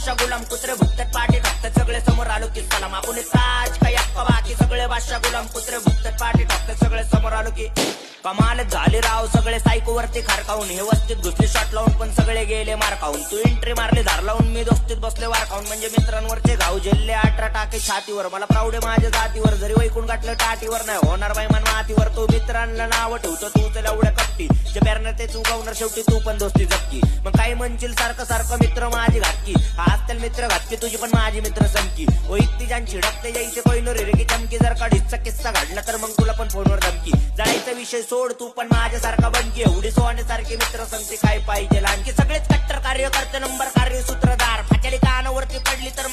बादशाह गुलाम कुत्रे भुकतात पाठी टाकतात सगळे समोर आलो की सलाम आपण साज काही अक्का बाकी सगळे बादशाह गुलाम कुत्रे भुकतात पाठी टाकतात सगळे समोर आलो की कमाल झाली राव सगळे सायको वरती खारकावून हे वस्तीत घुसले शॉट लावून पण सगळे गेले मार खाऊन तू एंट्री मारली धार लावून मी दोस्तीत बसले वार खाऊन म्हणजे मित्रांवरचे घाव झेलले 18 टाके छातीवर मला प्राऊड आहे माझ्या जातीवर जरी वैकून गाठलं टाटीवर नाही होणार बाई मन मातीवर तू मित्रांना नाव ठेवतो तू त्याला एवढ्या कपटी जे बॅनर ते चुकवणार शेवटी तू पण दोस्ती जपकी मग काही म्हणशील सारखं सारखं मित्र माझी घातकी हा असतील मित्र घातकी तुझी पण माझी मित्र समकी ओ इतकी ज्यांची डकते जायचे कोयनो रे की चमकी जर का ढिसचा किस्सा घडला तर मग तुला पण फोनवर धमकी जायचा विषय सोड तू पण माझ्यासारखा बनकी एवढी सोहण्यासारखी मित्र संगती काय पाहिजे आणखी सगळेच कट्टर कार्य करते नंबर कार्य सूत्रधार फाचडी कानावरती पडली तर